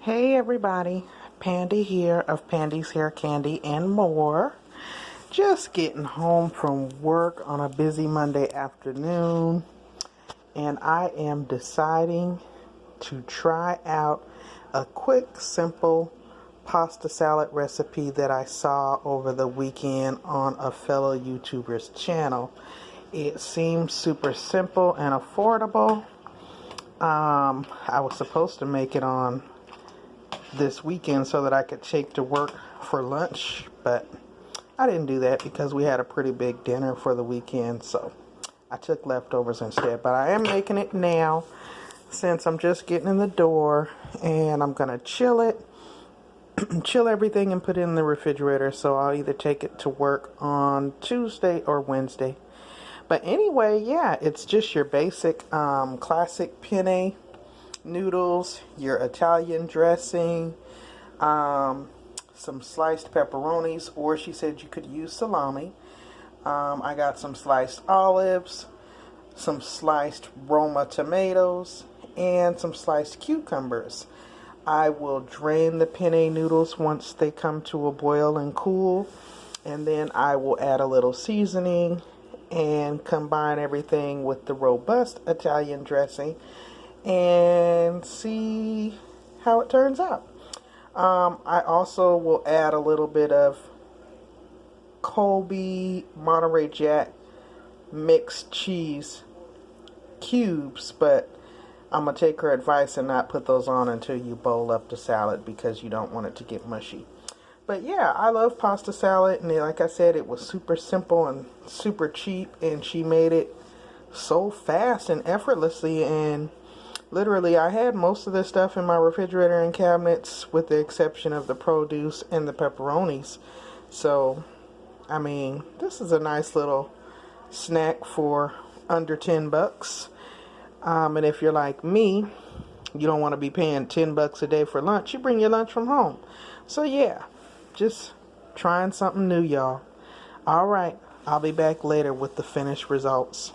Hey everybody, Pandy here of Pandy's Hair Candy and more. Just getting home from work on a busy Monday afternoon, and I am deciding to try out a quick, simple pasta salad recipe that I saw over the weekend on a fellow YouTuber's channel. It seems super simple and affordable. I was supposed to make it on this weekend so that I could take to work for lunch, but I didn't do that because we had a pretty big dinner for the weekend, so I took leftovers instead. But I am making it now since I'm just getting in the door, and I'm gonna chill it, chill everything and put it in the refrigerator, so I'll either take it to work on Tuesday or Wednesday. But anyway, yeah, it's just your basic classic penne noodles, your Italian dressing, some sliced pepperonis, or she said you could use salami. I got some sliced olives, some sliced Roma tomatoes, and some sliced cucumbers. I will drain the penne noodles once they come to a boil and cool, and then I will add a little seasoning and combine everything with the robust Italian dressing and see how it turns out. I also will add a little bit of Colby Monterey Jack mixed cheese cubes, but I'm going to take her advice and not put those on until you bowl up the salad because you don't want it to get mushy. But yeah, I love pasta salad, and like I said, it was super simple and super cheap, and she made it so fast and effortlessly, and literally I had most of this stuff in my refrigerator and cabinets with the exception of the produce and the pepperonis. So, I mean, this is a nice little snack for under $10. And if you're like me, you don't want to be paying $10 a day for lunch, you bring your lunch from home. So yeah, just trying something new, y'all. Alright, I'll be back later with the finished results.